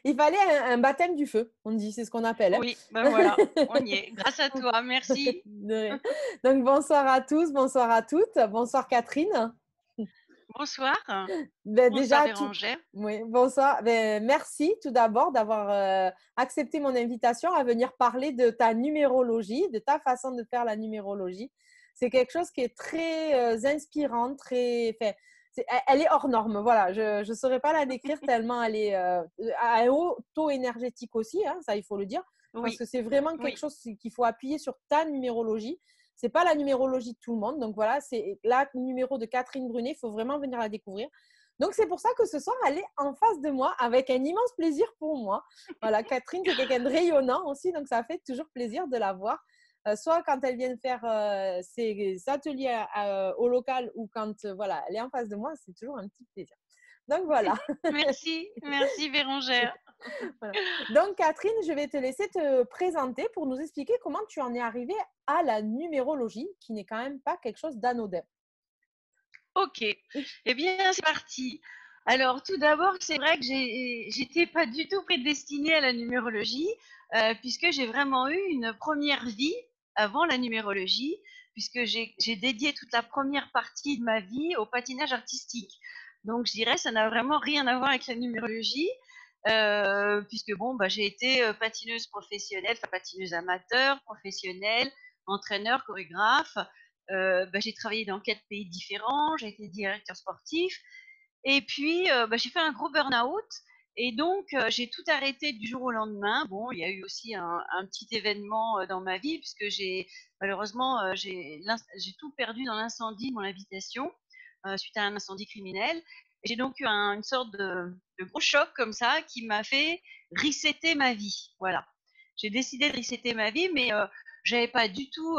Il fallait un baptême du feu, on dit, c'est ce qu'on appelle, hein. Oui, ben voilà, on y est. Grâce à toi, merci. De rien. Donc bonsoir à tous, bonsoir à toutes. Bonsoir Catherine. Bonsoir. Beh, Bonsoir déjà tout Bérangère. oui, bonsoir. Beh, merci tout d'abord d'avoir, accepté mon invitation à venir parler de ta numérologie, de ta façon de faire la numérologie. C'est quelque chose qui est très, inspirant, très enfin, elle est hors norme, voilà. Je saurais pas la décrire tellement elle est, à un haut taux énergétique aussi, hein, ça il faut le dire. Parce Oui, que c'est vraiment quelque oui. chose qu'il faut appuyer sur ta numérologie. C'est pas la numérologie de tout le monde, donc voilà, c'est la numéro de Catherine Brunet, il faut vraiment venir la découvrir. Donc c'est pour ça que ce soir, elle est en face de moi avec un immense plaisir pour moi. Voilà, Catherine, c'est quelqu'un de rayonnant aussi, donc ça fait toujours plaisir de la voir. Soit quand elle vient faire ses ateliers au local ou quand voilà, elle est en face de moi, c'est toujours un petit plaisir. Donc voilà. Merci, merci Bérangère. Voilà. Donc Catherine, je vais te laisser te présenter pour nous expliquer comment tu en es arrivée à la numérologie, qui n'est quand même pas quelque chose d'anodin. Ok, eh bien c'est parti. Alors tout d'abord, c'est vrai que j'étais pas du tout prédestinée à la numérologie, puisque j'ai vraiment eu une première vie avant la numérologie, puisque j'ai dédié toute la première partie de ma vie au patinage artistique. Donc je dirais ça n'a vraiment rien à voir avec la numérologie, puisque bon bah j'ai été patineuse professionnelle, enfin patineuse amateur, professionnelle, entraîneur, chorégraphe. J'ai travaillé dans 4 pays différents, j'ai été directeur sportif et puis j'ai fait un gros burn-out et donc j'ai tout arrêté du jour au lendemain. Bon, il y a eu aussi un petit événement dans ma vie puisque j'ai malheureusement j'ai tout perdu dans l'incendie de mon habitation suite à un incendie criminel. Et j'ai donc eu une sorte de gros choc comme ça qui m'a fait resetter ma vie. Voilà. J'ai décidé de resetter ma vie, mais j'avais pas du tout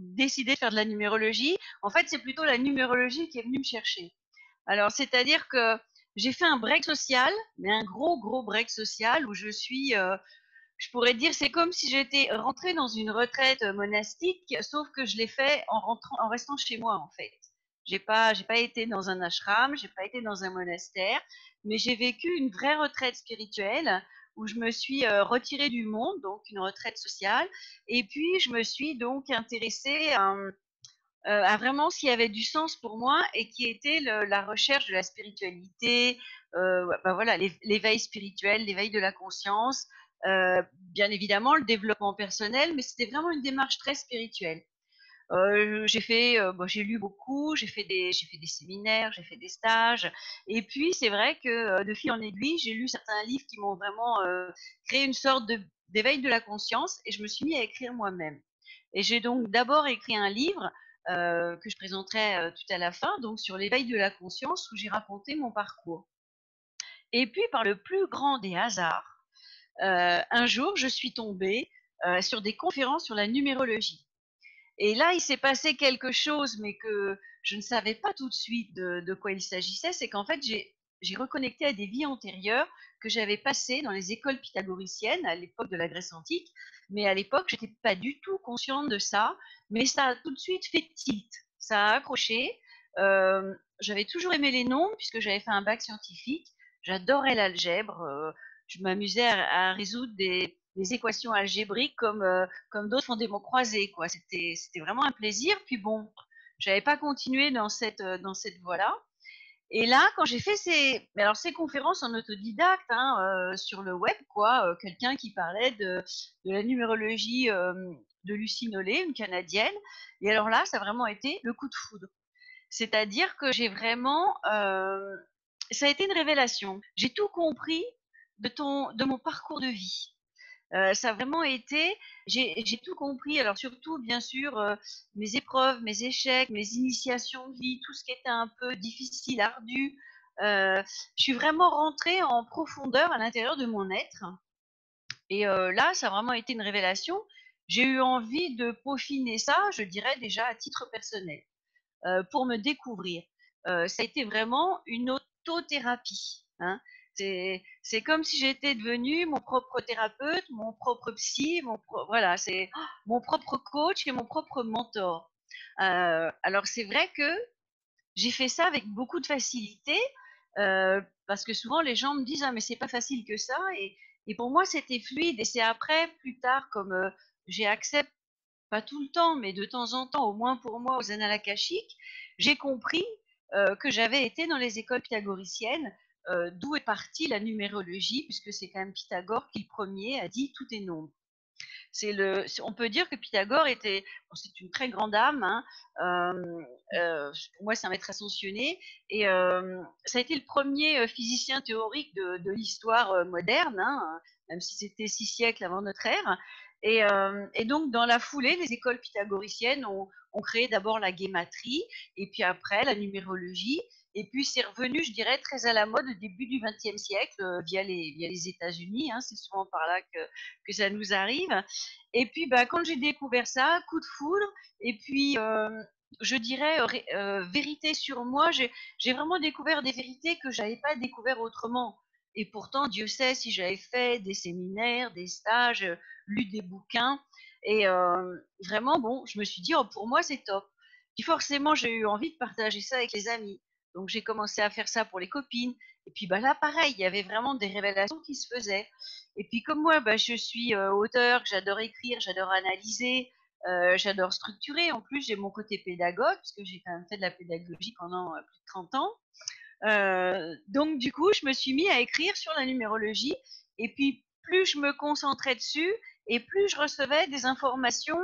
décidé de faire de la numérologie. En fait, c'est plutôt la numérologie qui est venue me chercher. Alors, c'est-à-dire que j'ai fait un break social, mais un gros, gros break social où je pourrais dire, c'est comme si j'étais rentrée dans une retraite monastique, sauf que je l'ai fait en restant chez moi, en fait. J'ai pas été dans un ashram, j'ai pas été dans un monastère, mais j'ai vécu une vraie retraite spirituelle où je me suis retirée du monde, donc une retraite sociale, et puis je me suis donc intéressée à vraiment ce qui avait du sens pour moi et qui était la recherche de la spiritualité, voilà, l'éveil spirituel, l'éveil de la conscience, bien évidemment le développement personnel, mais c'était vraiment une démarche très spirituelle. J'ai lu beaucoup, j'ai fait des séminaires, j'ai fait des stages, et puis c'est vrai que de fil en aiguille, j'ai lu certains livres qui m'ont vraiment créé une sorte d'éveil de la conscience, et je me suis mis à écrire moi-même. Et j'ai donc d'abord écrit un livre que je présenterai tout à la fin, donc sur l'éveil de la conscience, où j'ai raconté mon parcours. Et puis par le plus grand des hasards, un jour, je suis tombée sur des conférences sur la numérologie. Et là, il s'est passé quelque chose, mais que je ne savais pas tout de suite de quoi il s'agissait. C'est qu'en fait, j'ai reconnecté à des vies antérieures que j'avais passées dans les écoles pythagoriciennes à l'époque de la Grèce antique. Mais à l'époque, je n'étais pas du tout consciente de ça. Mais ça a tout de suite fait tilt. Ça a accroché. J'avais toujours aimé les nombres puisque j'avais fait un bac scientifique. J'adorais l'algèbre. Je m'amusais à résoudre des équations algébriques comme d'autres font des mots croisés, quoi. C'était vraiment un plaisir. Puis bon, j'avais pas continué dans cette voie-là. Et là, quand j'ai fait ces conférences en autodidacte sur le web, quoi, quelqu'un qui parlait de la numérologie de Lucie Nollet, une Canadienne. Et alors là, ça a vraiment été le coup de foudre. C'est-à-dire que ça a été une révélation. J'ai tout compris de mon parcours de vie. Ça a vraiment été, j'ai tout compris. Alors surtout, bien sûr, mes épreuves, mes échecs, mes initiations de vie, tout ce qui était un peu difficile, ardu. Je suis vraiment rentrée en profondeur à l'intérieur de mon être. Et là, ça a vraiment été une révélation. J'ai eu envie de peaufiner ça, je dirais déjà à titre personnel, pour me découvrir. Ça a été vraiment une autothérapie. Hein. C'est comme si j'étais devenue mon propre thérapeute, mon propre psy, voilà, c'est mon propre coach et mon propre mentor. Alors c'est vrai que j'ai fait ça avec beaucoup de facilité parce que souvent les gens me disent ah mais c'est pas facile que ça et pour moi c'était fluide et c'est après plus tard comme j'ai accès pas tout le temps mais de temps en temps au moins pour moi aux annales akashiques j'ai compris que j'avais été dans les écoles pythagoriciennes d'où est partie la numérologie puisque c'est quand même Pythagore qui le premier a dit tout est nombre. On peut dire que Pythagore était, bon, c'est une très grande âme, hein, pour moi c'est un maître ascensionné, et ça a été le premier physicien théorique de l'histoire moderne, hein, même si c'était 6 siècles avant notre ère. Et donc dans la foulée, les écoles pythagoriciennes ont créé d'abord la guématrie, et puis après la numérologie. Et puis c'est revenu, je dirais, très à la mode au début du XXe siècle via les États-Unis. Hein, c'est souvent par là que ça nous arrive. Et puis, bah, quand j'ai découvert ça, coup de foudre, et puis, je dirais, vérité sur moi, j'ai vraiment découvert des vérités que j'avais pas découvert autrement. Et pourtant, Dieu sait si j'avais fait des séminaires, des stages, lu des bouquins. Et vraiment, bon, je me suis dit, oh, pour moi, c'est top. Puis forcément, j'ai eu envie de partager ça avec les amis. Donc, j'ai commencé à faire ça pour les copines. Et puis, bah, là, pareil, il y avait vraiment des révélations qui se faisaient. Et puis comme moi, bah, je suis auteur, j'adore écrire, j'adore analyser, j'adore structurer. En plus, j'ai mon côté pédagogue, parce que j'ai quand même fait de la pédagogie pendant plus de 30 ans. Donc du coup, je me suis mis à écrire sur la numérologie. Et puis, plus je me concentrais dessus, et plus je recevais des informations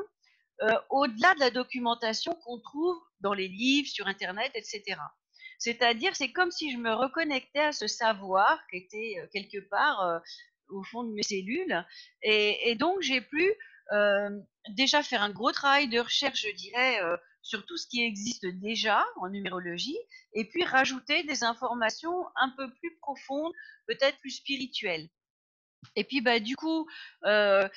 au-delà de la documentation qu'on trouve dans les livres, sur Internet, etc. C'est-à-dire, c'est comme si je me reconnectais à ce savoir qui était quelque part au fond de mes cellules. Et donc, j'ai pu euh, déjà faire un gros travail de recherche, je dirais, sur tout ce qui existe déjà en numérologie, et puis rajouter des informations un peu plus profondes, peut-être plus spirituelles. Et puis bah du coup, ça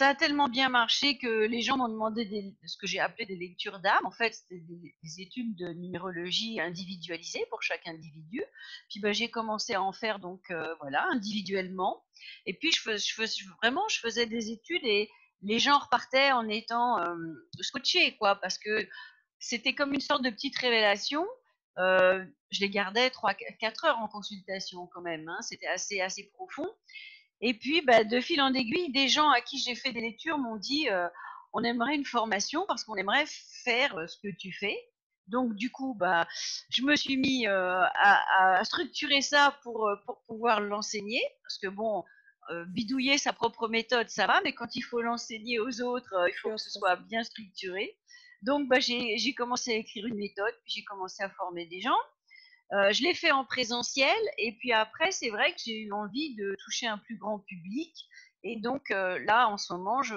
a tellement bien marché que les gens m'ont demandé ce que j'ai appelé des lectures d'âme. En fait, c'était des études de numérologie individualisées pour chaque individu. Puis bah, j'ai commencé à en faire donc voilà individuellement. Et puis vraiment je faisais des études et les gens repartaient en étant scotchés quoi, parce que c'était comme une sorte de petite révélation. Je les gardais 3-4 heures en consultation quand même. Hein. C'était assez profond. Et puis, bah, de fil en aiguille, des gens à qui j'ai fait des lectures m'ont dit on aimerait une formation parce qu'on aimerait faire ce que tu fais. Donc, du coup, bah, je me suis mis à structurer ça pour pouvoir l'enseigner. Parce que, bon, bidouiller sa propre méthode, ça va, mais quand il faut l'enseigner aux autres, il faut C'est que ce autre soit chose. bien structuré. Donc, bah, j'ai commencé à écrire une méthode, puis j'ai commencé à former des gens. Je l'ai fait en présentiel et puis après, c'est vrai que j'ai eu envie de toucher un plus grand public. Et donc là, en ce moment, je,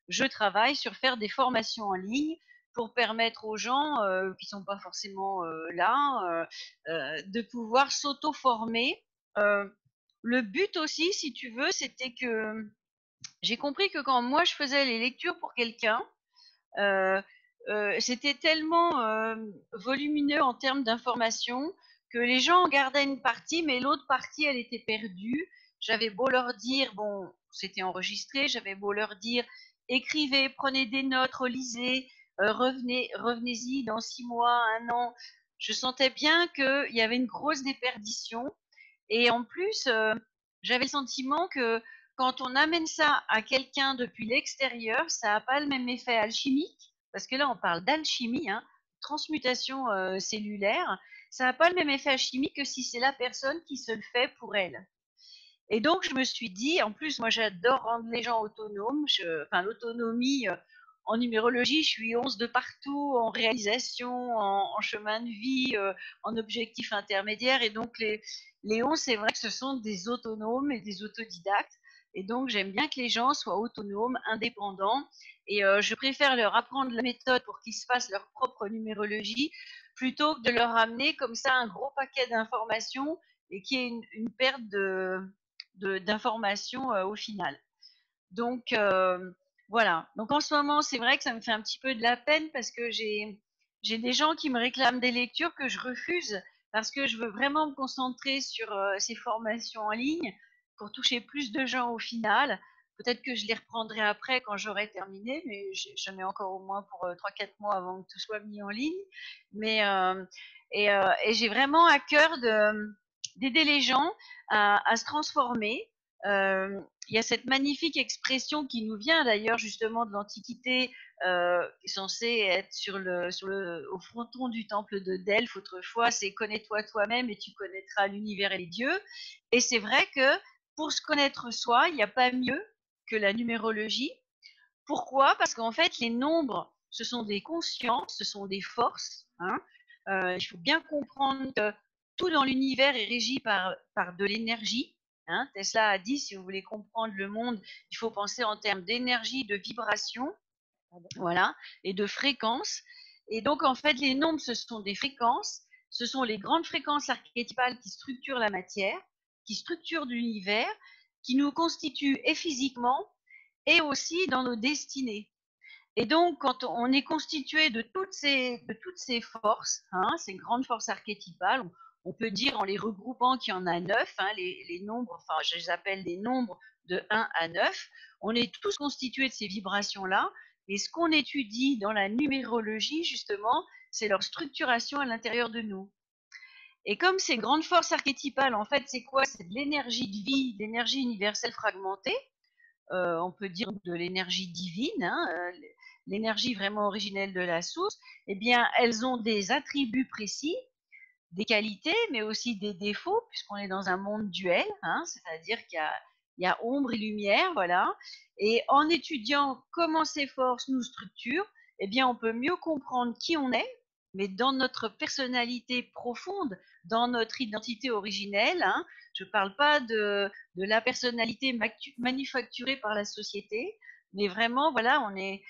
je travaille sur faire des formations en ligne pour permettre aux gens qui sont pas forcément là de pouvoir s'auto-former. Euh, le but aussi, si tu veux, c'était que j'ai compris que quand moi je faisais les lectures pour quelqu'un, euh, c'était tellement volumineux en termes d'informations que les gens en gardaient une partie, mais l'autre partie, elle était perdue. J'avais beau leur dire, bon, c'était enregistré, j'avais beau leur dire, écrivez, prenez des notes, relisez, revenez-y dans 6 mois, un an. Je sentais bien qu'il y avait une grosse déperdition. Et en plus, j'avais le sentiment que quand on amène ça à quelqu'un depuis l'extérieur, ça n'a pas le même effet alchimique, parce que là on parle d'alchimie, hein, transmutation cellulaire, ça n'a pas le même effet alchimique que si c'est la personne qui se le fait pour elle. Et donc, je me suis dit, en plus, moi, j'adore rendre les gens autonomes. Enfin, l'autonomie, en numérologie, je suis 11 de partout, en réalisation, en chemin de vie, en objectif intermédiaire. Et donc, les 11, c'est vrai que ce sont des autonomes et des autodidactes. Et donc, j'aime bien que les gens soient autonomes, indépendants. Et je préfère leur apprendre la méthode pour qu'ils se fassent leur propre numérologie plutôt que de leur amener comme ça un gros paquet d'informations et qu'il y ait une perte d'informations au final. Donc voilà. Donc en ce moment, c'est vrai que ça me fait un petit peu de la peine parce que j'ai des gens qui me réclament des lectures que je refuse parce que je veux vraiment me concentrer sur ces formations en ligne pour toucher plus de gens au final. Peut-être que je les reprendrai après quand j'aurai terminé, mais j'en ai encore au moins pour 3-4 mois avant que tout soit mis en ligne. Mais et j'ai vraiment à cœur d'aider les gens à se transformer. Il y a cette magnifique expression qui nous vient d'ailleurs justement de l'Antiquité, qui est censée être au fronton du temple de Delphes autrefois, c'est connais-toi toi-même et tu connaîtras l'univers et les dieux. Et c'est vrai que pour se connaître soi, il n'y a pas mieux que la numérologie. Pourquoi? Parce qu'en fait, les nombres, ce sont des consciences, ce sont des forces. Hein. Il faut bien comprendre que tout dans l'univers est régi par de l'énergie. Hein. Tesla a dit, si vous voulez comprendre le monde, il faut penser en termes d'énergie, de vibration, voilà, et de fréquence. Et donc, en fait, les nombres, ce sont des fréquences. Ce sont les grandes fréquences archétypales qui structurent la matière, qui structurent l'univers, qui nous constituent et physiquement et aussi dans nos destinées. Et donc, quand on est constitué de toutes ces forces, hein, ces grandes forces archétypales, on peut dire en les regroupant qu'il y en a 9, hein, les nombres, enfin je les appelle des nombres de 1 à 9, on est tous constitués de ces vibrations-là, et ce qu'on étudie dans la numérologie, justement, c'est leur structuration à l'intérieur de nous. Et comme ces grandes forces archétypales, en fait, c'est quoi? C'est de l'énergie de vie, de l'énergie universelle fragmentée, on peut dire de l'énergie divine, hein, l'énergie vraiment originelle de la source, eh bien, elles ont des attributs précis, des qualités, mais aussi des défauts, puisqu'on est dans un monde duel, hein, c'est-à-dire qu'il y a ombre et lumière, voilà. Et en étudiant comment ces forces nous structurent, eh bien, on peut mieux comprendre qui on est, mais dans notre personnalité profonde, dans notre identité originelle. Hein. Je ne parle pas de la personnalité manufacturée par la société, mais vraiment, voilà, on est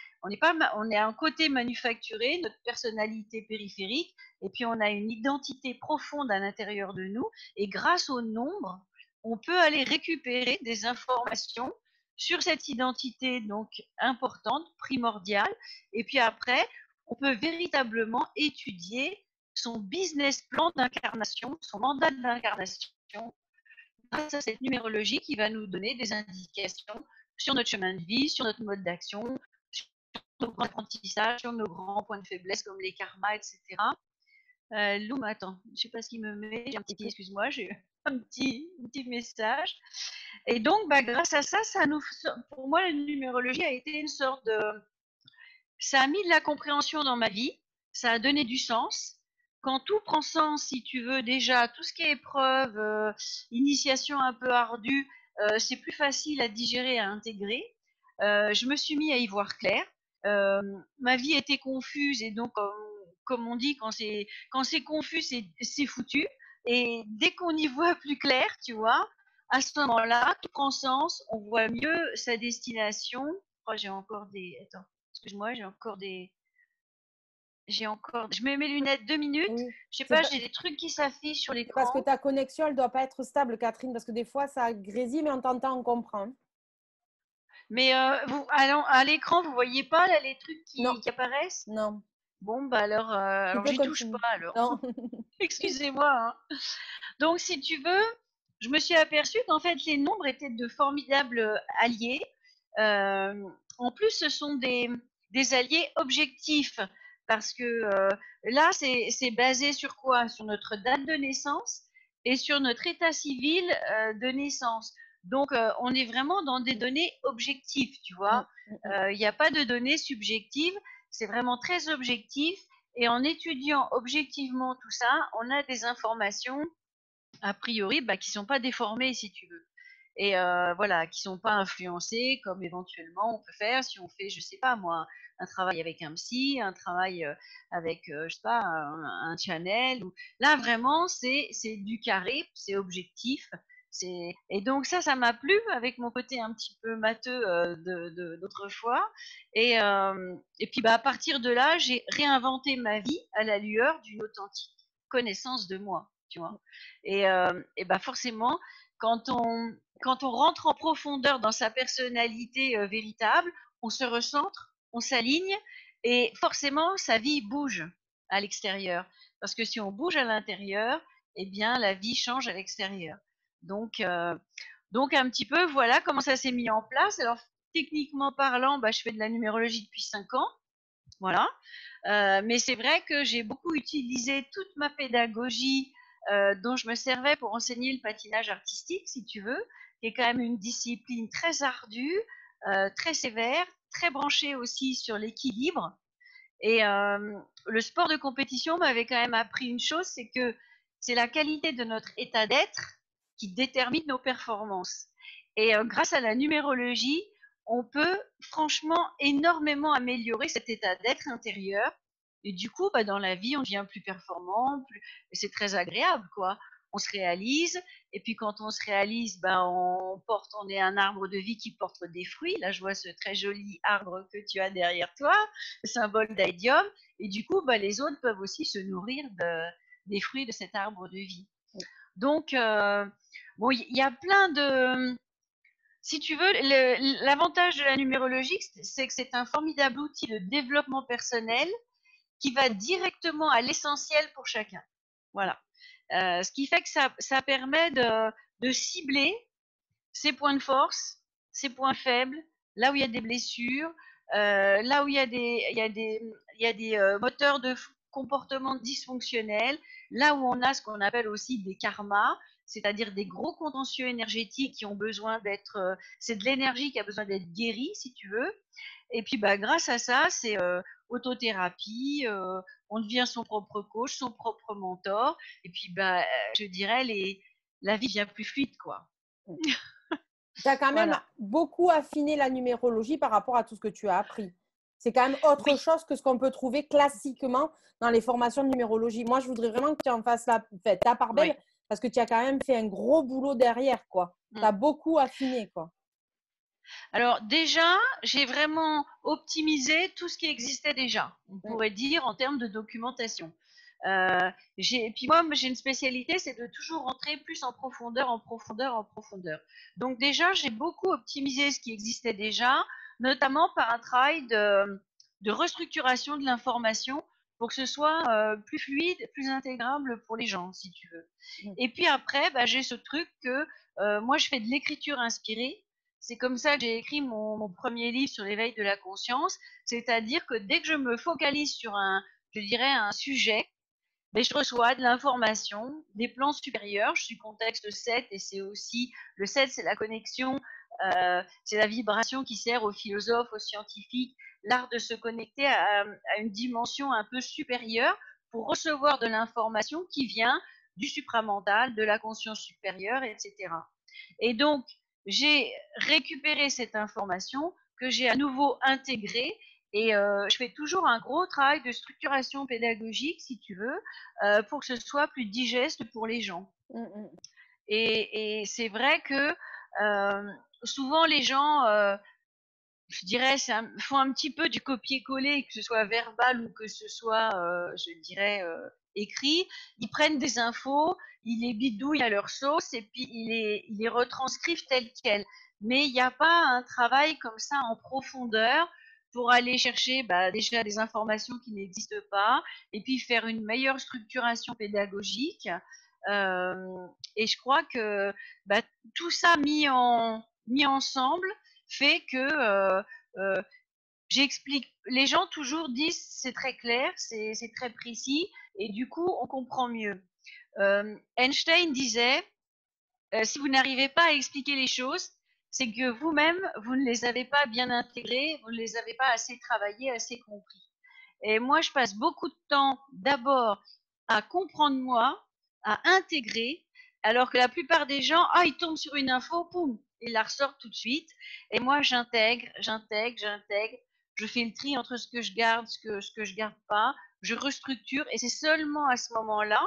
un côté manufacturé, notre personnalité périphérique, et puis on a une identité profonde à l'intérieur de nous, et grâce au nombre, on peut aller récupérer des informations sur cette identité donc importante, primordiale, et puis après, on peut véritablement étudier son business plan d'incarnation, son mandat d'incarnation, grâce à cette numérologie qui va nous donner des indications sur notre chemin de vie, sur notre mode d'action, sur nos grands apprentissages, sur nos grands points de faiblesse comme les karmas, etc. Loum, attends, je ne sais pas ce qu'il me met, j'ai un petit, excuse-moi, j'ai un petit message. Et donc, bah, grâce à ça, pour moi, la numérologie a été une sorte de, ça a mis de la compréhension dans ma vie, ça a donné du sens. Quand tout prend sens, si tu veux, déjà, tout ce qui est épreuve, initiation un peu ardue, c'est plus facile à digérer, à intégrer. Je me suis mis à y voir clair. Ma vie était confuse et donc, comme on dit, quand c'est confus, c'est foutu. Et dès qu'on y voit plus clair, tu vois, à ce moment-là, tout prend sens, on voit mieux sa destination. Oh, j'ai encore des... Attends, excuse-moi, je mets mes lunettes 2 minutes. Oui. Je sais pas, j'ai des trucs qui s'affichent sur C'est parce que l'écran. ta connexion, elle doit pas être stable, Catherine, parce que des fois, ça grésille, mais on t'entend, on comprend. Mais à l'écran, vous voyez pas là les trucs Non, qui apparaissent? non. Bon, bah Tu alors peux j'y touche continuer. pas alors. Non. Excusez-moi. Hein. Donc, si tu veux, je me suis aperçue qu'en fait, les nombres étaient de formidables alliés. En plus, ce sont des alliés objectifs parce que là, c'est basé sur quoi? Sur notre date de naissance et sur notre état civil de naissance. Donc, on est vraiment dans des données objectives, tu vois. Il n'y a pas de données subjectives, c'est vraiment très objectif. Et en étudiant objectivement tout ça, on a des informations a priori, bah, qui sont pas déformés, si tu veux. Et voilà, qui sont pas influencés comme éventuellement on peut faire si on fait, je sais pas moi, un travail avec un psy, un travail avec, je sais pas, un channel. Là vraiment, c'est du carré, c'est objectif. Et donc ça m'a plu avec mon côté un petit peu matheux d'autrefois. Et puis bah à partir de là, j'ai réinventé ma vie à la lueur d'une authentique connaissance de moi, tu vois. Et bah forcément, quand on, quand on rentre en profondeur dans sa personnalité véritable, on se recentre, on s'aligne et forcément sa vie bouge à l'extérieur. Parce que si on bouge à l'intérieur, eh bien la vie change à l'extérieur. Donc, euh, donc un petit peu, voilà comment ça s'est mis en place. Alors techniquement parlant, bah, je fais de la numérologie depuis 5 ans. Voilà. Mais c'est vrai que j'ai beaucoup utilisé toute ma pédagogie dont je me servais pour enseigner le patinage artistique, si tu veux, qui est quand même une discipline très ardue, très sévère, très branchée aussi sur l'équilibre. Et le sport de compétition m'avait quand même appris une chose, c'est que c'est la qualité de notre état d'être qui détermine nos performances. Et grâce à la numérologie, on peut franchement énormément améliorer cet état d'être intérieur. Et du coup, bah, dans la vie, on devient plus performant, et c'est très agréable, quoi. On se réalise, et puis quand on se réalise, bah, on est un arbre de vie qui porte des fruits. Là, je vois ce très joli arbre que tu as derrière toi, le symbole d'Aidium, et du coup, bah, les autres peuvent aussi se nourrir des fruits de cet arbre de vie. Donc, bon, il y a plein de, si tu veux, l'avantage de la numérologie, c'est que c'est un formidable outil de développement personnel qui va directement à l'essentiel pour chacun. Voilà. Ce qui fait que ça permet de cibler ses points de force, ses points faibles, là où il y a des blessures, là où il y a des moteurs de comportement dysfonctionnels, là où on a ce qu'on appelle aussi des karmas, c'est-à-dire des gros contentieux énergétiques qui ont besoin d'être, c'est de l'énergie qui a besoin d'être guérie, si tu veux. Et puis, bah, grâce à ça, c'est autothérapie, on devient son propre coach, son propre mentor, et puis, bah, je dirais, la vie devient plus fluide, quoi. Tu as quand même Voilà. beaucoup affiné la numérologie par rapport à tout ce que tu as appris. C'est quand même autre Oui, chose que ce qu'on peut trouver classiquement dans les formations de numérologie. Moi, je voudrais vraiment que tu en fasses ta part belle oui. parce que tu as quand même fait un gros boulot derrière, quoi. Tu Mm. as beaucoup affiné, quoi. Alors déjà, j'ai vraiment optimisé tout ce qui existait déjà, on Mm, pourrait dire en termes de documentation. Puis moi, j'ai une spécialité, c'est de toujours rentrer plus en profondeur, en profondeur, en profondeur. Donc déjà, j'ai beaucoup optimisé ce qui existait déjà, notamment par un travail de restructuration de l'information pour que ce soit plus fluide, plus intégrable pour les gens, si tu veux. mm, Et puis après, bah, j'ai ce truc que moi, je fais de l'écriture inspirée. C'est comme ça que j'ai écrit mon premier livre sur l'éveil de la conscience, c'est-à-dire que dès que je me focalise sur je dirais, un sujet, mais je reçois de l'information, des plans supérieurs. Je suis contexte 7 et c'est aussi, le 7, c'est la connexion, c'est la vibration qui sert aux philosophes, aux scientifiques, l'art de se connecter à une dimension un peu supérieure pour recevoir de l'information qui vient du supramental, de la conscience supérieure, etc. Et donc, j'ai récupéré cette information que j'ai à nouveau intégrée et je fais toujours un gros travail de structuration pédagogique, si tu veux, pour que ce soit plus digeste pour les gens. mm, mm. Et c'est vrai que souvent les gens, je dirais, font un petit peu du copier-coller, que ce soit verbal ou que ce soit, je dirais, écrit. Ils prennent des infos, ils les bidouillent à leur sauce et puis ils les retranscrivent telles quelles. Mais il n'y a pas un travail comme ça en profondeur pour aller chercher bah, déjà des informations qui n'existent pas et puis faire une meilleure structuration pédagogique. Et je crois que bah, tout ça mis ensemble fait que j'explique. Les gens toujours disent c'est très clair, c'est très précis, et du coup on comprend mieux. Einstein disait si vous n'arrivez pas à expliquer les choses, c'est que vous-même vous ne les avez pas bien intégrées, vous ne les avez pas assez travaillées, assez compris. Et moi je passe beaucoup de temps d'abord à comprendre moi, à intégrer, alors que la plupart des gens, ils tombent sur une info, poum, ils la ressortent tout de suite. Et moi, j'intègre, je fais le tri entre ce que je garde, ce que je garde pas, je restructure, et c'est seulement à ce moment-là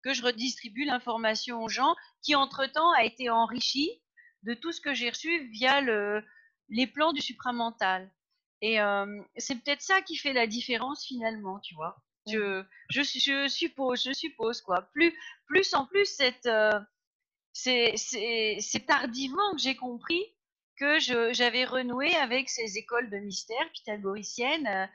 que je redistribue l'information aux gens qui, entre-temps, a été enrichie de tout ce que j'ai reçu via les plans du supramental. Et c'est peut-être ça qui fait la différence finalement, tu vois. Je suppose quoi. Plus en plus, c'est tardivement que j'ai compris que j'avais renoué avec ces écoles de mystère pythagoriciennes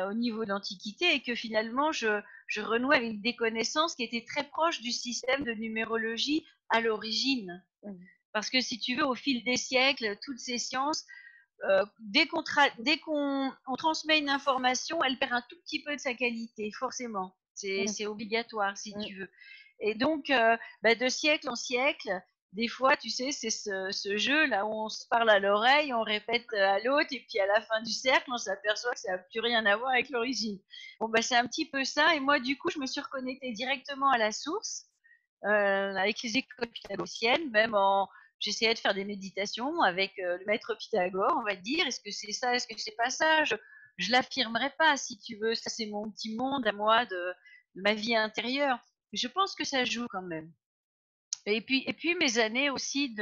au niveau de l'Antiquité et que finalement je renouais avec des connaissances qui étaient très proches du système de numérologie à l'origine. Mm. Parce que si tu veux, au fil des siècles, toutes ces sciences, dès qu'on on transmet une information, elle perd un tout petit peu de sa qualité, forcément. Mm, C'est obligatoire, si mm. tu veux. Et donc, de siècle en siècle, des fois, tu sais, c'est ce jeu-là où on se parle à l'oreille, on répète à l'autre, et puis à la fin du cercle, on s'aperçoit que ça n'a plus rien à voir avec l'origine. Bon, c'est un petit peu ça. Et moi, du coup, je me suis reconnectée directement à la source, avec les écoles pythagoriciennes, j'essayais de faire des méditations avec le maître Pythagore, on va dire. Est-ce que c'est ça, est-ce que c'est pas ça? Je l'affirmerai pas, si tu veux. Ça, c'est mon petit monde à moi de ma vie intérieure. Mais je pense que ça joue quand même. Et puis mes années aussi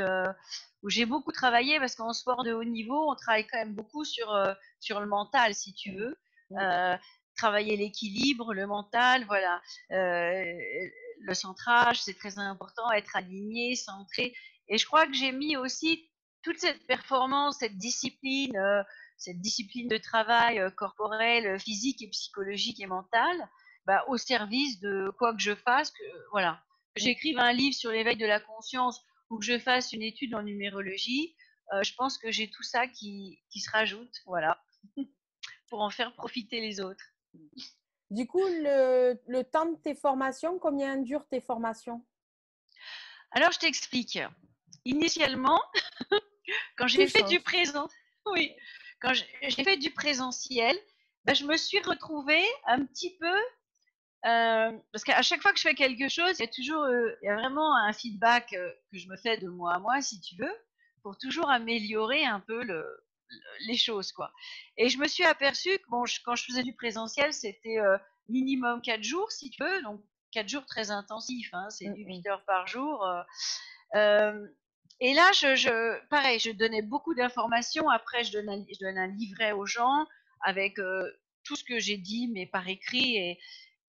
où j'ai beaucoup travaillé, parce qu'en sport de haut niveau, on travaille quand même beaucoup sur le mental, si tu veux. Euh, Travailler l'équilibre, le mental, voilà. Le centrage, c'est très important, être aligné, centré. Et je crois que j'ai mis aussi toute cette performance, cette discipline de travail corporel, physique et psychologique et mentale, au service de quoi que je fasse, voilà, que j'écrive un livre sur l'éveil de la conscience ou que je fasse une étude en numérologie, je pense que j'ai tout ça qui se rajoute, voilà, pour en faire profiter les autres. Du coup, le temps de tes formations, combien durent tes formations? Alors, je t'explique. Initialement, quand j'ai fait du présent, oui, quand j'ai fait du présentiel, je me suis retrouvée un petit peu, parce qu'à chaque fois que je fais quelque chose, il y a vraiment un feedback que je me fais de moi à moi, si tu veux, pour toujours améliorer un peu les choses, quoi. Et je me suis aperçue que quand je faisais du présentiel, c'était minimum 4 jours, si tu veux, donc 4 jours très intensifs, hein, c'est du 8 heures par jour. Euh, et là, pareil, je donnais beaucoup d'informations. Après, je donne un livret aux gens avec tout ce que j'ai dit, mais par écrit.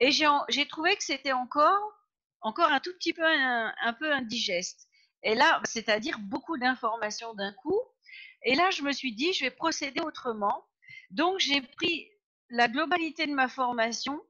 Et j'ai trouvé que c'était encore un tout petit peu un peu indigeste. Et là, c'est-à-dire beaucoup d'informations d'un coup. Et là, je me suis dit, je vais procéder autrement. Donc, j'ai pris la globalité de ma formation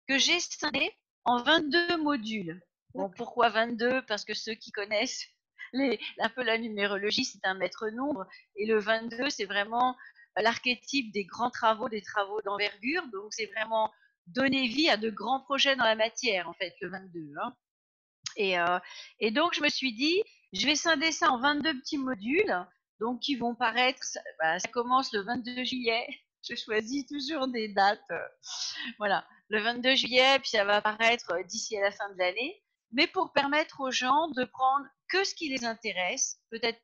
que j'ai scindée en 22 modules. Bon, pourquoi 22? Parce que ceux qui connaissent un peu la numérologie, c'est un maître nombre. Et le 22, c'est vraiment l'archétype des grands travaux, des travaux d'envergure. Donc, c'est vraiment donner vie à de grands projets dans la matière, en fait, le 22. Hein. Et donc, je me suis dit, je vais scinder ça en 22 petits modules, donc qui vont paraître, ça commence le 22 juillet. Je choisis toujours des dates. Voilà, le 22 juillet, puis ça va apparaître d'ici à la fin de l'année. Mais pour permettre aux gens de prendre que ce qui les intéresse. Peut-être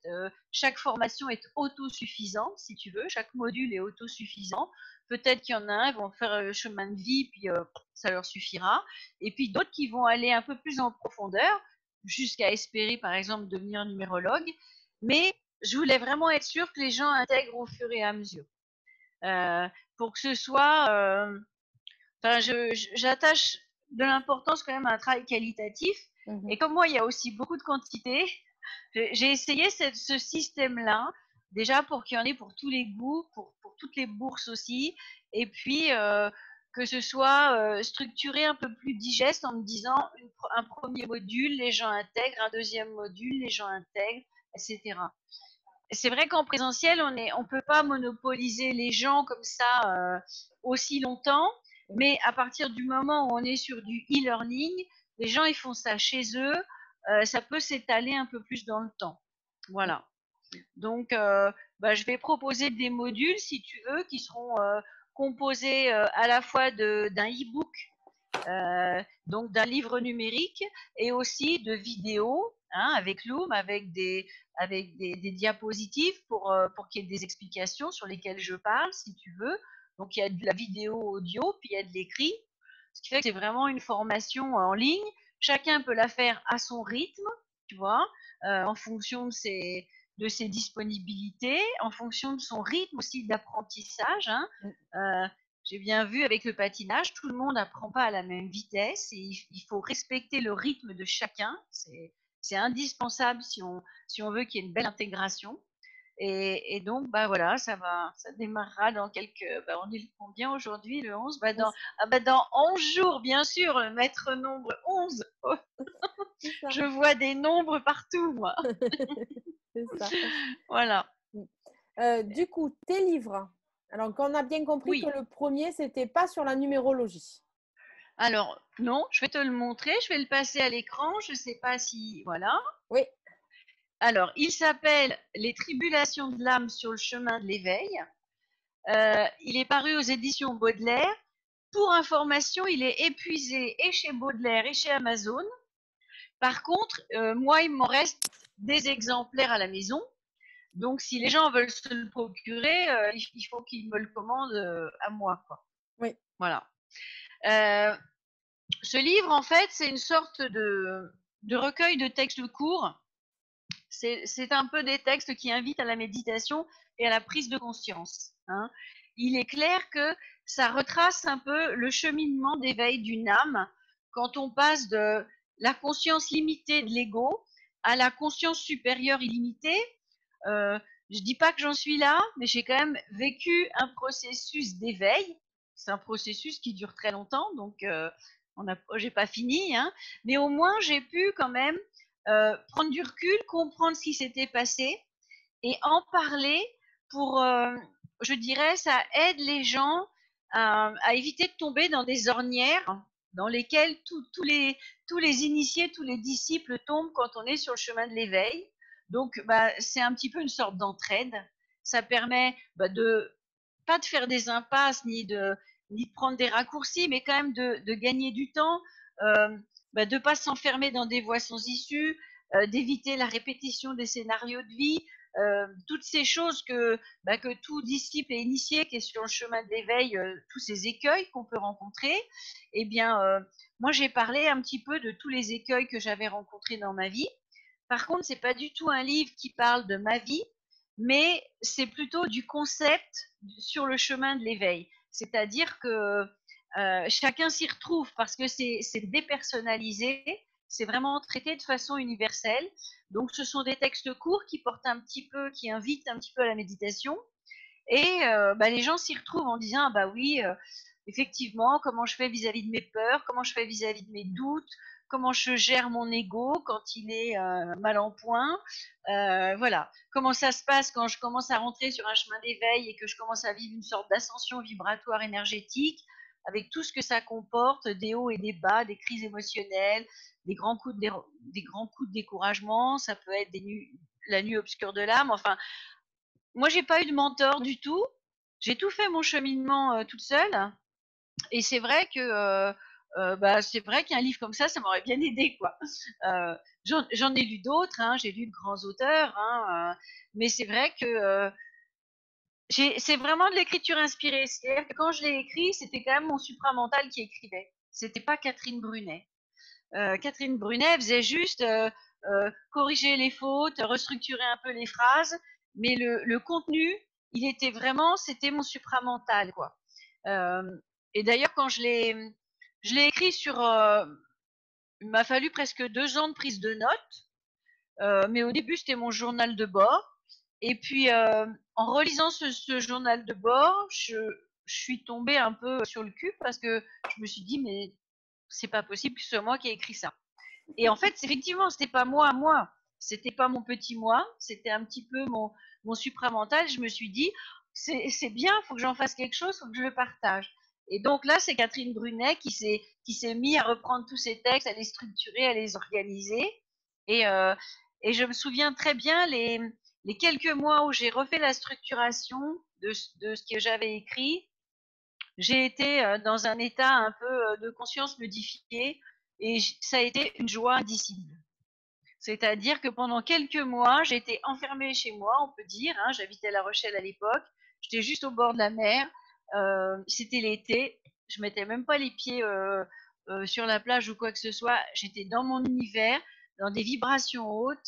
chaque formation est autosuffisante, si tu veux. Chaque module est autosuffisant. Peut-être qu'il y en a un, ils vont faire le chemin de vie, puis ça leur suffira. Et puis d'autres qui vont aller un peu plus en profondeur, jusqu'à espérer, par exemple, devenir numérologue. Mais je voulais vraiment être sûre que les gens intègrent au fur et à mesure. Pour que ce soit... j'attache de l'importance quand même à un travail qualitatif. Et comme moi, il y a aussi beaucoup de quantité, j'ai essayé ce système-là, déjà pour qu'il y en ait pour tous les goûts, pour toutes les bourses aussi, et puis que ce soit structuré un peu plus digeste en me disant un premier module, les gens intègrent, un deuxième module, les gens intègrent, etc. C'est vrai qu'en présentiel, on peut pas monopoliser les gens comme ça aussi longtemps, mais à partir du moment où on est sur du e-learning, les gens ils font ça chez eux, ça peut s'étaler un peu plus dans le temps. Voilà. Donc, je vais proposer des modules, si tu veux, qui seront composés à la fois d'un e-book, donc d'un livre numérique, et aussi de vidéos, hein, avec Loom, avec des diapositives pour qu'il y ait des explications sur lesquelles je parle, si tu veux. Donc, il y a de la vidéo audio, puis il y a de l'écrit, ce qui fait que c'est vraiment une formation en ligne. Chacun peut la faire à son rythme, tu vois, en fonction de ses disponibilités, en fonction de son rythme aussi d'apprentissage. Hein. J'ai bien vu avec le patinage, tout le monde n'apprend pas à la même vitesse et il faut respecter le rythme de chacun. C'est indispensable si on veut qu'il y ait une belle intégration. Et donc, voilà, ça démarrera dans on est le combien aujourd'hui, le 11 dans 11 jours, bien sûr, le maître nombre 11. Oh. Je vois des nombres partout, moi. C'est ça. Voilà. Du coup, tes livres. Alors, on a bien compris que le premier, c'était pas sur la numérologie. Alors, non, je vais te le montrer, je vais le passer à l'écran, je ne sais pas si... Voilà. Oui, Alors, il s'appelle Les tribulations de l'âme sur le chemin de l'éveil. Il est paru aux éditions Baudelaire. Pour information, il est épuisé et chez Baudelaire et chez Amazon. Par contre, moi, il m'en reste des exemplaires à la maison. Donc, si les gens veulent se le procurer, il faut qu'ils me le commandent à moi, quoi. oui, Voilà. Euh, Ce livre, en fait, c'est une sorte de recueil de textes courts. C'est un peu des textes qui invitent à la méditation et à la prise de conscience, hein. Il est clair que ça retrace un peu le cheminement d'éveil d'une âme quand on passe de la conscience limitée de l'ego à la conscience supérieure illimitée. Euh, je dis pas que j'en suis là, mais j'ai quand même vécu un processus d'éveil. C'est un processus qui dure très longtemps, donc j'ai pas fini, hein, mais au moins j'ai pu quand même prendre du recul, comprendre ce qui s'était passé et en parler pour, je dirais, ça aide les gens à éviter de tomber dans des ornières dans lesquelles tous les initiés, tous les disciples tombent quand on est sur le chemin de l'éveil. Donc, bah, c'est un petit peu une sorte d'entraide. Ça permet de pas de faire des impasses ni de prendre des raccourcis, mais quand même de gagner du temps, de ne pas s'enfermer dans des voies sans issue, d'éviter la répétition des scénarios de vie, toutes ces choses que tout disciple et initié qui est sur le chemin de l'éveil, tous ces écueils qu'on peut rencontrer, eh bien, moi j'ai parlé un petit peu de tous les écueils que j'avais rencontrés dans ma vie. Par contre, c'est pas du tout un livre qui parle de ma vie, mais c'est plutôt du concept sur le chemin de l'éveil. C'est-à-dire que chacun s'y retrouve parce que c'est dépersonnalisé, c'est vraiment traité de façon universelle. Donc, ce sont des textes courts qui portent un petit peu, qui invitent un petit peu à la méditation. Et les gens s'y retrouvent en disant, ah bah oui, effectivement, comment je fais vis-à-vis de mes peurs, comment je fais vis-à-vis de mes doutes, comment je gère mon ego quand il est mal en point. Voilà. Comment ça se passe quand je commence à rentrer sur un chemin d'éveil et que je commence à vivre une sorte d'ascension vibratoire énergétique, avec tout ce que ça comporte, des hauts et des bas, des crises émotionnelles, des grands coups de découragement, ça peut être la nuit obscure de l'âme. Enfin, moi, j'ai pas eu de mentor du tout. J'ai tout fait mon cheminement toute seule. Et c'est vrai que c'est vrai qu'un livre comme ça m'aurait bien aidé, quoi. J'en ai lu d'autres, hein, j'ai lu de grands auteurs, hein, mais c'est vrai que c'est vraiment de l'écriture inspirée. C'est-à-dire que quand je l'ai écrit, c'était quand même mon supramental qui écrivait. C'était pas Catherine Brunet. Catherine Brunet faisait juste corriger les fautes, restructurer un peu les phrases, mais le contenu, il était vraiment, c'était mon supramental, quoi. Euh, et d'ailleurs, quand je l'ai écrit sur, il m'a fallu presque 2 ans de prise de notes, mais au début c'était mon journal de bord. Et puis en relisant ce journal de bord, je suis tombée un peu sur le cul parce que je me suis dit mais c'est pas possible que ce soit moi qui ai écrit ça. Et en fait, effectivement, c'était pas moi, c'était pas mon petit moi, c'était un petit peu mon supramental. Je me suis dit, c'est bien, il faut que j'en fasse quelque chose, il faut que je le partage. Et donc là, c'est Catherine Brunet qui s'est mis à reprendre tous ces textes, à les structurer, à les organiser. Et, euh, et je me souviens très bien les quelques mois où j'ai refait la structuration de ce que j'avais écrit. J'ai été dans un état un peu de conscience modifié et ça a été une joie indicible. C'est-à-dire que pendant quelques mois, j'ai été enfermée chez moi, on peut dire, hein, j'habitais La Rochelle à l'époque, j'étais juste au bord de la mer, c'était l'été, je mettais même pas les pieds sur la plage ou quoi que ce soit, j'étais dans mon univers, dans des vibrations hautes,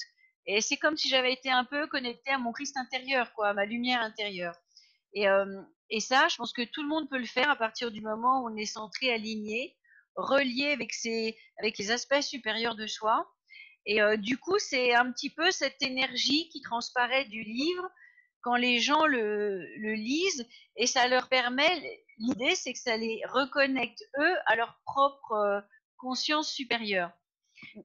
et c'est comme si j'avais été un peu connectée à mon Christ intérieur, quoi, à ma lumière intérieure. Et, euh, et ça, je pense que tout le monde peut le faire à partir du moment où on est centré, aligné, relié avec les aspects supérieurs de soi. Et du coup, c'est un petit peu cette énergie qui transparaît du livre quand les gens le lisent et ça leur permet, l'idée c'est que ça les reconnecte eux à leur propre conscience supérieure.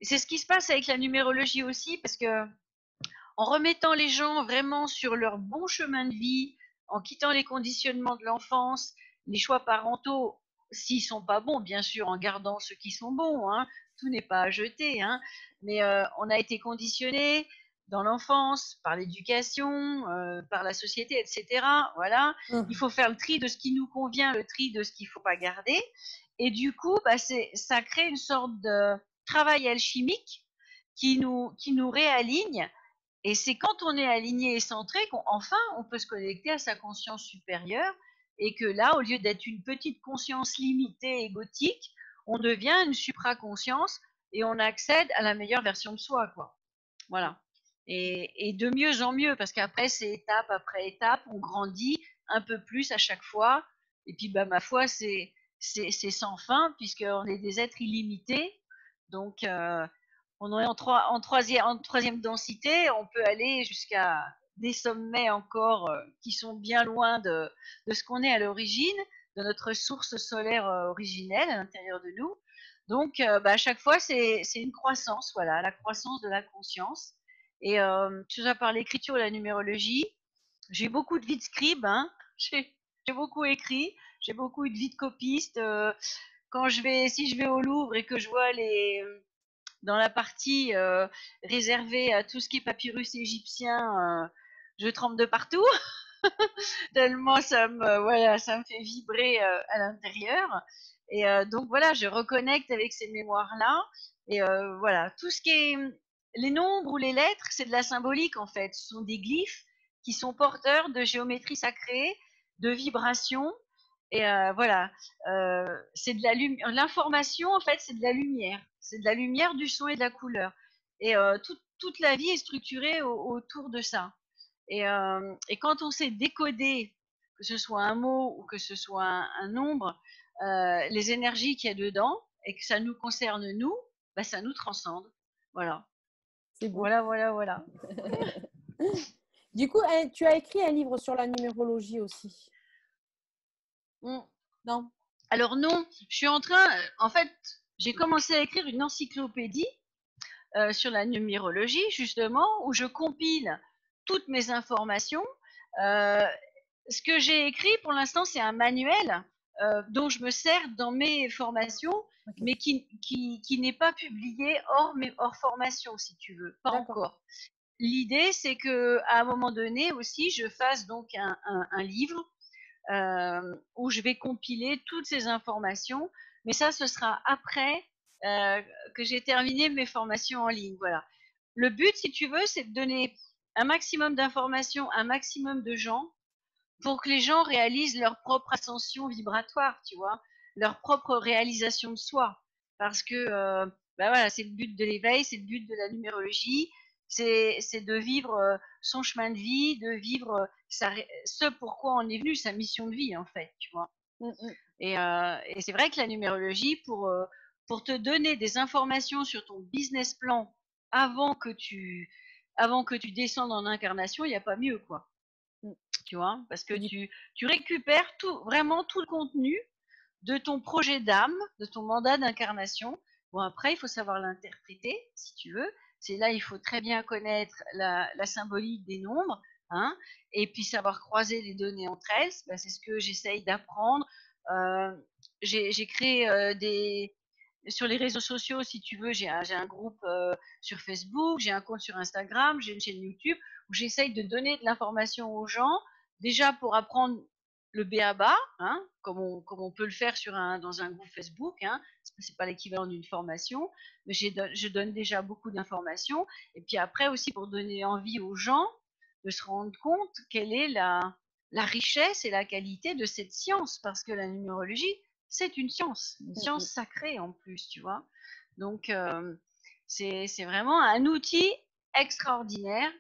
Et c'est ce qui se passe avec la numérologie aussi parce que en remettant les gens vraiment sur leur bon chemin de vie, en quittant les conditionnements de l'enfance, les choix parentaux, s'ils sont pas bons, bien sûr, en gardant ceux qui sont bons, hein, tout n'est pas à jeter, hein, mais on a été conditionné dans l'enfance, par l'éducation, par la société, etc. Voilà, il Mhm. faut faire le tri de ce qui nous convient, le tri de ce qu'il faut pas garder, et du coup, bah, ça crée une sorte de travail alchimique qui nous réaligne. Et c'est quand on est aligné et centré qu'enfin on peut se connecter à sa conscience supérieure et que là, au lieu d'être une petite conscience limitée, égotique, on devient une supraconscience et on accède à la meilleure version de soi, quoi. Voilà. Et de mieux en mieux, parce qu'après, c'est étape après étape, on grandit un peu plus à chaque fois. Et puis, bah, ma foi, c'est sans fin, puisqu'on est des êtres illimités. Donc, on est en troisième densité, on peut aller jusqu'à des sommets encore qui sont bien loin de ce qu'on est à l'origine, de notre source solaire originelle à l'intérieur de nous. Donc, bah, à chaque fois, c'est une croissance, voilà, la croissance de la conscience. Et que ce soit par l'écriture ou la numérologie, j'ai beaucoup de vie de scribe, hein. J'ai beaucoup écrit, j'ai beaucoup de vie de copiste. Si je vais au Louvre et que je vois dans la partie réservée à tout ce qui est papyrus égyptien, je tremble de partout, tellement ça me fait vibrer à l'intérieur. Et donc voilà, je reconnecte avec ces mémoires-là. Et voilà, tout ce qui est les nombres ou les lettres, c'est de la symbolique en fait. Ce sont des glyphes qui sont porteurs de géométrie sacrée, de vibrations. Et voilà, c'est de l'information en fait, c'est de la lumière. C'est de la lumière, du son et de la couleur. Et toute la vie est structurée autour de ça. Et quand on sait décoder, que ce soit un mot ou que ce soit un nombre, les énergies qu'il y a dedans et que ça nous concerne nous, bah, ça nous transcende. Voilà. C'est beau. Voilà, voilà, voilà. Du coup, tu as écrit un livre sur la numérologie aussi. Mm. Non? Alors non, je suis en train, en fait, j'ai commencé à écrire une encyclopédie sur la numérologie, justement, où je compile toutes mes informations. Euh, Ce que j'ai écrit pour l'instant, c'est un manuel dont je me sers dans mes formations, Ok. mais qui n'est pas publié hors formation, si tu veux, pas D'accord. encore. L'idée, c'est que à un moment donné aussi, je fasse donc un livre où je vais compiler toutes ces informations, mais ça, ce sera après euh, que j'ai terminé mes formations en ligne. Voilà. Le but, si tu veux, c'est de donner un maximum d'informations à un maximum de gens pour que les gens réalisent leur propre ascension vibratoire, tu vois, leur propre réalisation de soi. Parce que, bah voilà, c'est le but de l'éveil, c'est le but de la numérologie, c'est de vivre son chemin de vie, de vivre ce pourquoi on est venu, sa mission de vie, en fait, tu vois. Mm, mm. Et c'est vrai que la numérologie, pour te donner des informations sur ton business plan avant que tu, avant que tu descendes en incarnation, il n'y a pas mieux, quoi, Mm. tu vois, parce que Et du- tu récupères vraiment tout le contenu de ton projet d'âme, de ton mandat d'incarnation. Bon, après, il faut savoir l'interpréter, si tu veux. C'est là, il faut très bien connaître la symbolique des nombres, hein, et puis savoir croiser les données entre elles. Ben, c'est ce que j'essaye d'apprendre. Euh, j'ai créé sur les réseaux sociaux, si tu veux, j'ai un groupe sur Facebook, j'ai un compte sur Instagram, j'ai une chaîne YouTube où j'essaye de donner de l'information aux gens, déjà pour apprendre le b.a.-ba, hein, comme on peut le faire dans un groupe Facebook, hein, c'est pas l'équivalent d'une formation, mais je donne déjà beaucoup d'informations, et puis après aussi pour donner envie aux gens de se rendre compte quelle est la richesse et la qualité de cette science, parce que la numérologie, c'est une Mm, science mm. sacrée en plus, tu vois. Donc, c'est vraiment un outil extraordinaire,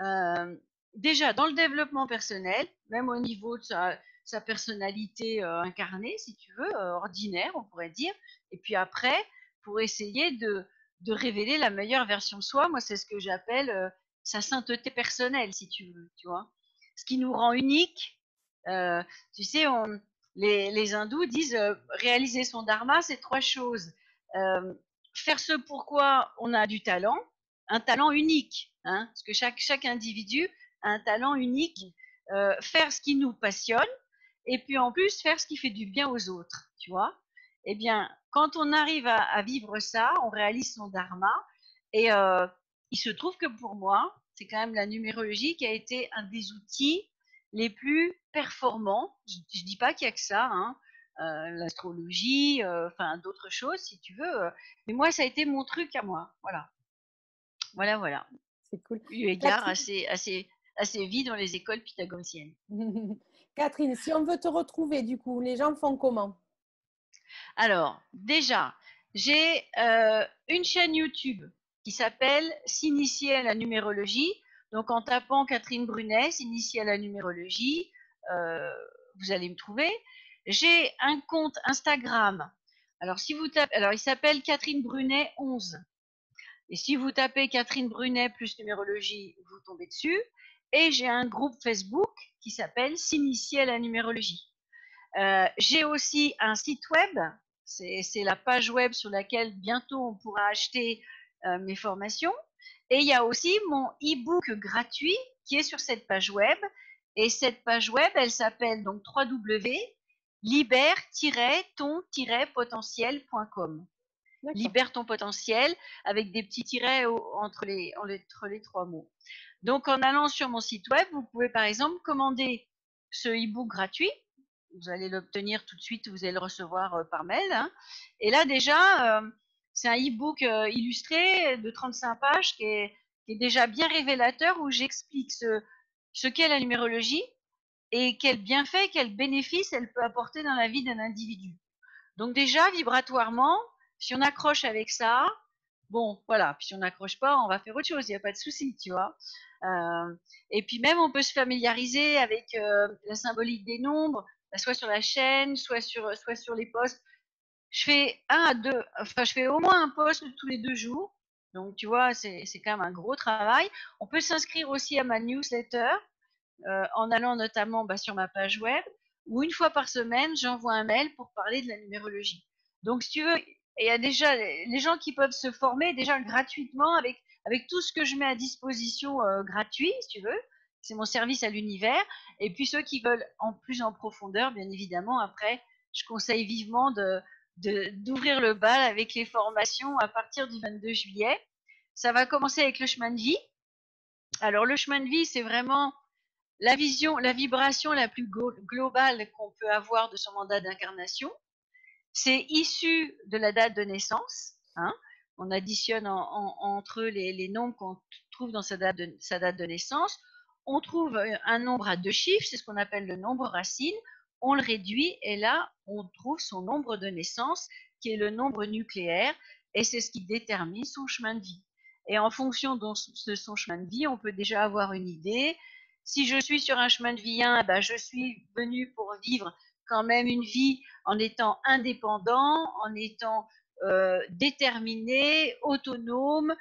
euh, déjà dans le développement personnel, même au niveau de sa personnalité incarnée, si tu veux, ordinaire, on pourrait dire. Et puis après, pour essayer de révéler la meilleure version de soi, moi, c'est ce que j'appelle sa sainteté personnelle, si tu veux, tu vois. Ce qui nous rend unique. Euh, tu sais, les hindous disent réaliser son dharma, c'est trois choses. Euh, Faire ce pourquoi on a du talent, un talent unique, hein, parce que chaque individu a un talent unique. Faire ce qui nous passionne, et puis en plus faire ce qui fait du bien aux autres, tu vois. Eh bien, quand on arrive à vivre ça, on réalise son dharma. Et il se trouve que pour moi, c'est quand même la numérologie qui a été un des outils les plus performants. Je dis pas qu'il y a que ça, hein. L'astrologie, enfin d'autres choses si tu veux. Mais moi, ça a été mon truc à moi. Voilà, voilà, voilà. C'est cool. Eu égard Catherine, assez vite dans les écoles pythagoriciennes. Catherine, si on veut te retrouver, du coup, les gens font comment? Alors, déjà, j'ai une chaîne YouTube qui s'appelle S'initier à la numérologie. Donc, en tapant Catherine Brunet, S'initier à la numérologie, euh, vous allez me trouver. J'ai un compte Instagram. Alors, si vous tapez, alors il s'appelle Catherine Brunet 11. Et si vous tapez Catherine Brunet plus numérologie, vous tombez dessus. Et j'ai un groupe Facebook qui s'appelle S'initier à la numérologie. J'ai aussi un site web, c'est la page web sur laquelle bientôt on pourra acheter mes formations. Et il y a aussi mon e-book gratuit qui est sur cette page web. Et cette page web, elle s'appelle donc www.libère-ton-potentiel.com. D'accord. Libère ton potentiel avec des petits tirets entre les trois mots. Donc en allant sur mon site web, vous pouvez par exemple commander ce e-book gratuit. Vous allez l'obtenir tout de suite, vous allez le recevoir par mail, hein. Et là déjà, c'est un e-book illustré de 35 pages qui est déjà bien révélateur où j'explique ce qu'est la numérologie et quels bienfaits, quels bénéfices elle peut apporter dans la vie d'un individu. Donc déjà, vibratoirement, si on accroche avec ça, bon, voilà. Puis si on n'accroche pas, on va faire autre chose, il n'y a pas de souci, tu vois. Euh, et puis même, on peut se familiariser avec la symbolique des nombres, soit sur la chaîne, soit sur les posts. Je fais enfin, je fais au moins un post tous les 2 jours. Donc, tu vois, c'est quand même un gros travail. On peut s'inscrire aussi à ma newsletter en allant notamment sur ma page web, où une fois par semaine, j'envoie un mail pour parler de la numérologie. Donc, si tu veux, il y a déjà les gens qui peuvent se former déjà gratuitement avec tout ce que je mets à disposition gratuit, si tu veux. C'est mon service à l'univers. Et puis ceux qui veulent en plus en profondeur, bien évidemment, après, je conseille vivement d'ouvrir le bal avec les formations à partir du 22 juillet. Ça va commencer avec le chemin de vie. Alors, le chemin de vie, c'est vraiment la vision, la vibration la plus globale qu'on peut avoir de son mandat d'incarnation. C'est issu de la date de naissance, hein. On additionne entre eux les nombres qu'on trouve dans sa date de naissance. On trouve un nombre à 2 chiffres, c'est ce qu'on appelle le nombre racine. On le réduit et là, on trouve son nombre de naissance, qui est le nombre nucléaire, et c'est ce qui détermine son chemin de vie. Et en fonction de son chemin de vie, on peut déjà avoir une idée. Si je suis sur un chemin de vie 1, je suis venu pour vivre quand même une vie en étant indépendant, en étant déterminé, autonome.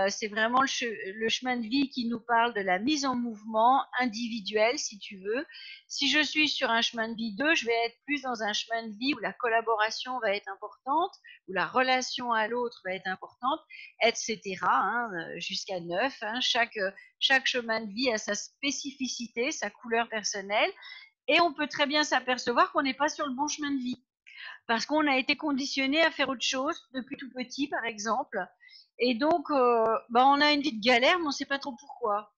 C'est vraiment le chemin de vie qui nous parle de la mise en mouvement individuelle, si tu veux. Si je suis sur un chemin de vie 2, je vais être plus dans un chemin de vie où la collaboration va être importante, où la relation à l'autre va être importante, etc. Hein, jusqu'à 9. Hein. Chaque chemin de vie a sa spécificité, sa couleur personnelle. Et on peut très bien s'apercevoir qu'on n'est pas sur le bon chemin de vie. Parce qu'on a été conditionné à faire autre chose depuis tout petit, par exemple. Et donc, on a une vie de galère, mais on ne sait pas trop pourquoi.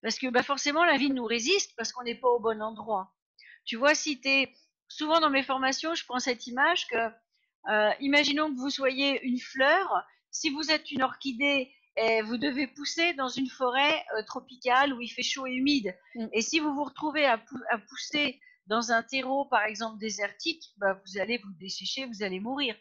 Parce que forcément, la vie nous résiste parce qu'on n'est pas au bon endroit. Tu vois, si tu es... Souvent dans mes formations, je prends cette image que, imaginons que vous soyez une fleur. Si vous êtes une orchidée, vous devez pousser dans une forêt tropicale où il fait chaud et humide. Mm. Et si vous vous retrouvez à pousser dans un terreau, par exemple, désertique, vous allez vous dessécher, vous allez mourir.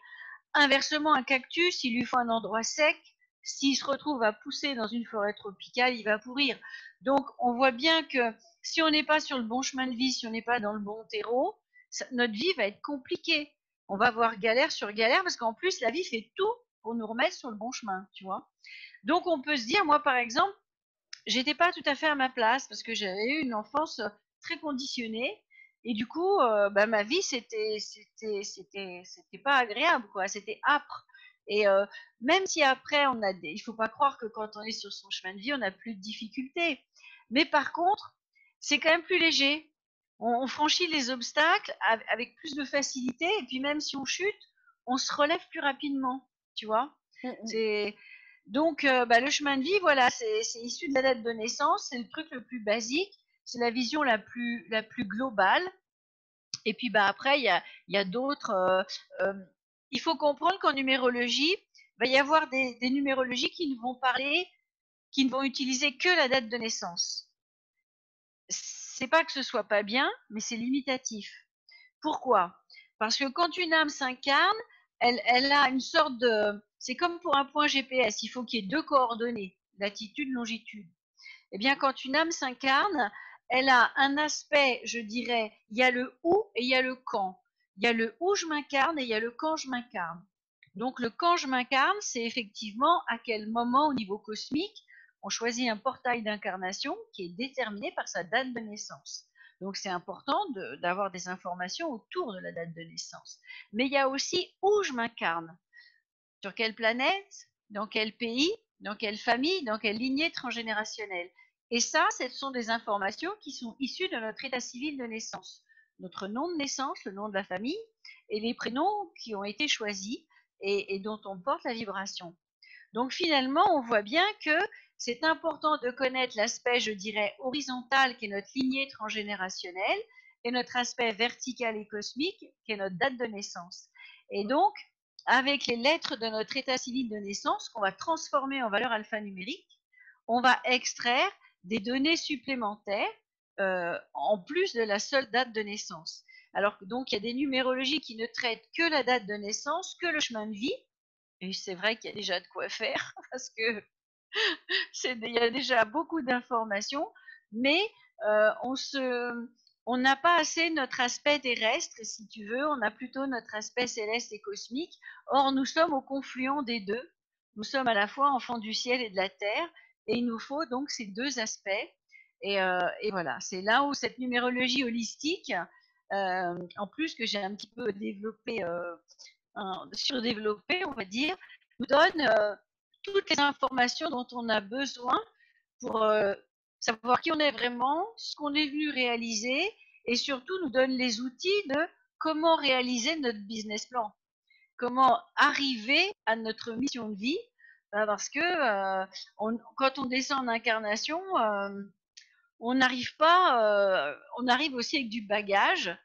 Inversement, un cactus, il lui faut un endroit sec. S'il se retrouve à pousser dans une forêt tropicale, il va pourrir. Donc, on voit bien que si on n'est pas sur le bon chemin de vie, si on n'est pas dans le bon terreau, notre vie va être compliquée. On va avoir galère sur galère parce qu'en plus, la vie fait tout pour nous remettre sur le bon chemin, tu vois. Donc, on peut se dire, moi, par exemple, j'étais pas tout à fait à ma place parce que j'avais eu une enfance très conditionnée et du coup ma vie c'était pas agréable, quoi, c'était âpre. Et même si après il faut pas croire que quand on est sur son chemin de vie on n'a plus de difficultés, mais par contre c'est quand même plus léger On franchit les obstacles avec plus de facilité, et puis même si on chute, on se relève plus rapidement, tu vois. Mm, C'est donc le chemin de vie, voilà, c'est issu de la date de naissance, c'est le truc le plus basique, c'est la vision la plus globale. Et puis après, il y a d'autres. Euh, il faut comprendre qu'en numérologie, il va y avoir des numérologies qui ne vont parler, qui ne vont utiliser que la date de naissance. C'est pas que ce soit pas bien, mais c'est limitatif. Pourquoi? Parce que quand une âme s'incarne, elle a une sorte de. C'est comme pour un point GPS, il faut qu'il y ait deux coordonnées, latitude, longitude. Eh bien, quand une âme s'incarne, elle a un aspect, je dirais, il y a le où et il y a le quand. Il y a le où je m'incarne et il y a le quand je m'incarne. Donc, le quand je m'incarne, c'est effectivement à quel moment au niveau cosmique on choisit un portail d'incarnation qui est déterminé par sa date de naissance. Donc, c'est important d'avoir des informations autour de la date de naissance. Mais il y a aussi où je m'incarne. Sur quelle planète, dans quel pays, dans quelle famille, dans quelle lignée transgénérationnelle. Et ça, ce sont des informations qui sont issues de notre état civil de naissance. Notre nom de naissance, le nom de la famille, et les prénoms qui ont été choisis et dont on porte la vibration. Donc finalement, on voit bien que c'est important de connaître l'aspect, je dirais, horizontal, qui est notre lignée transgénérationnelle, et notre aspect vertical et cosmique, qui est notre date de naissance. Et donc, avec les lettres de notre état civil de naissance, qu'on va transformer en valeur alphanumérique, on va extraire des données supplémentaires en plus de la seule date de naissance. Alors donc, il y a des numérologies qui ne traitent que la date de naissance, que le chemin de vie, et c'est vrai qu'il y a déjà de quoi faire parce que il y a déjà beaucoup d'informations, mais on se, on n'a pas assez notre aspect terrestre, si tu veux, on a plutôt notre aspect céleste et cosmique. Or, nous sommes au confluent des deux. Nous sommes à la fois enfants du ciel et de la terre, et il nous faut donc ces deux aspects. Et voilà, c'est là où cette numérologie holistique, en plus que j'ai un petit peu développé, surdéveloppé, on va dire, nous donne toutes les informations dont on a besoin pour savoir qui on est vraiment, ce qu'on est venu réaliser, et surtout nous donne les outils de comment réaliser notre business plan, comment arriver à notre mission de vie, parce que quand on descend en incarnation, on n'arrive pas, on arrive aussi avec du bagage,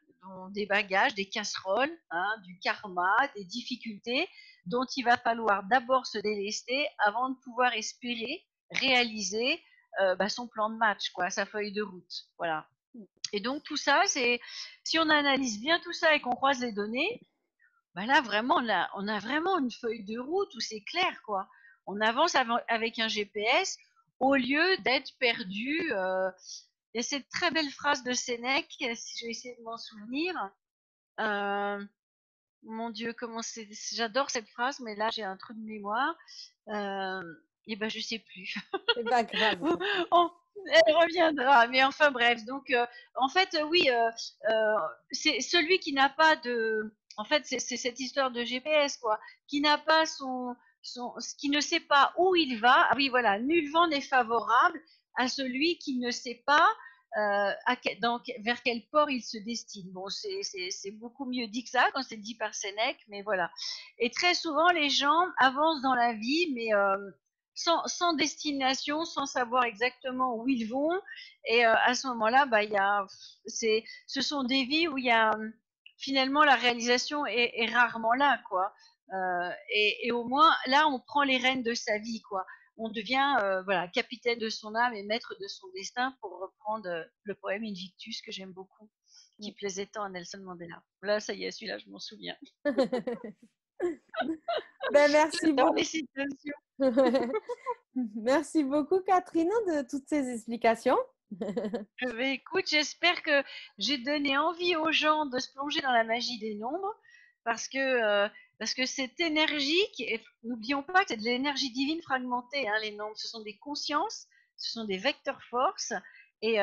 des bagages, des casseroles, hein, du karma, des difficultés dont il va falloir d'abord se délester avant de pouvoir espérer réaliser son plan de match, quoi, sa feuille de route. Voilà. Et donc tout ça, c'est si on analyse bien tout ça et qu'on croise les données, bah là vraiment on a vraiment une feuille de route où c'est clair, quoi. On avance avec un GPS au lieu d'être perdu. Il y a cette très belle phrase de Sénèque, si je vais essayer de m'en souvenir. Euh, Mon Dieu, comment c'est. J'adore cette phrase, mais là j'ai un trou de mémoire. Euh, et ben je sais plus. c'est pas grave. On- Elle reviendra, mais enfin bref. Donc en fait, oui, c'est celui qui n'a pas de. En fait, c'est cette histoire de GPS, quoi, qui n'a pas qui ne sait pas où il va. Ah oui, voilà, nul vent n'est favorable à celui qui ne sait pas vers quel port il se destine. Bon, c'est beaucoup mieux dit que ça quand c'est dit par Sénèque, mais voilà. Et très souvent, les gens avancent dans la vie, mais sans destination, sans savoir exactement où ils vont. Et à ce moment-là, bah, ce sont des vies où il y a finalement la réalisation est rarement là, quoi. Et au moins, là, on prend les rênes de sa vie, quoi. On devient voilà, capitaine de son âme et maître de son destin, pour reprendre le poème Invictus que j'aime beaucoup, qui plaisait tant à Nelson Mandela. Là, ça y est, celui-là, je m'en souviens. Ben, merci Dans les beaucoup. citations. Merci beaucoup, Catherine, de toutes ces explications. Écoute, j'espère que j'ai donné envie aux gens de se plonger dans la magie des nombres, parce que, euh, parce que cette énergie, n'oublions pas que c'est de l'énergie divine fragmentée, hein, les nombres, ce sont des consciences, ce sont des vecteurs forces, et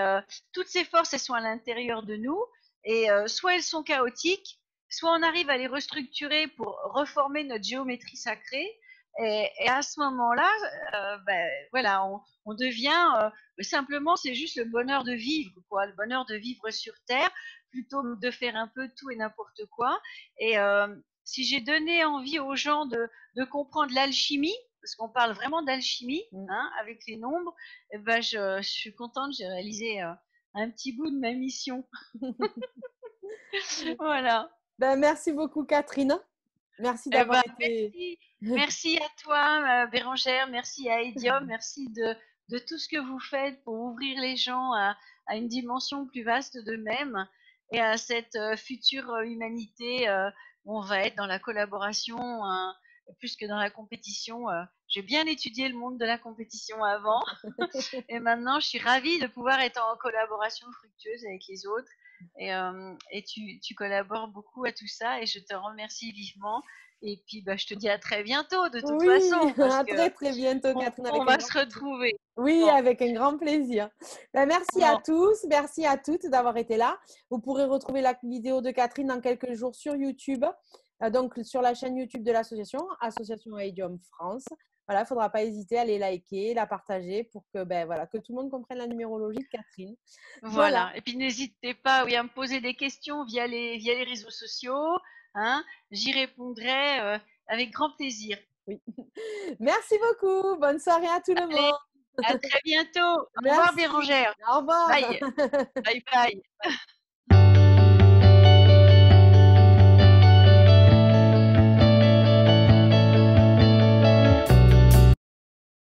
toutes ces forces, elles sont à l'intérieur de nous, et soit elles sont chaotiques, soit on arrive à les restructurer pour reformer notre géométrie sacrée, Et à ce moment-là, voilà, on devient simplement, c'est juste le bonheur de vivre, quoi, le bonheur de vivre sur Terre, plutôt que de faire un peu tout et n'importe quoi. Et si j'ai donné envie aux gens de comprendre l'alchimie, parce qu'on parle vraiment d'alchimie, hein, avec les nombres, eh ben je suis contente, j'ai réalisé un petit bout de ma mission. Voilà. Ben, merci beaucoup, Catherine. Merci Eh d'avoir ben, été. merci à toi, Bérangère, merci à Idiom, merci de tout ce que vous faites pour ouvrir les gens à une dimension plus vaste d'eux-mêmes et à cette future humanité où on va être dans la collaboration plus que dans la compétition. J'ai bien étudié le monde de la compétition avant et maintenant je suis ravie de pouvoir être en collaboration fructueuse avec les autres. Et tu collabores beaucoup à tout ça et je te remercie vivement. Et puis, bah, je te dis à très bientôt de toute Oui, façon, parce à que très très bientôt, Catherine, on avec un va grand se plaisir. retrouver. Oui, Bon, avec un grand plaisir. Ben, merci à bon, tous, merci à toutes d'avoir été là. Vous pourrez retrouver la vidéo de Catherine dans quelques jours sur YouTube, donc sur la chaîne YouTube de l'association, Association Aidium France. Voilà, il ne faudra pas hésiter à les liker, la partager pour que, ben, voilà, que tout le monde comprenne la numérologie de Catherine. Voilà. voilà. Et puis, n'hésitez pas, oui, à me poser des questions via les réseaux sociaux. Hein. J'y répondrai avec grand plaisir. Oui. Merci beaucoup. Bonne soirée à tout le Allez, monde. à très bientôt. Au revoir, Merci. Bérangère. Au revoir. Bye. Bye, bye.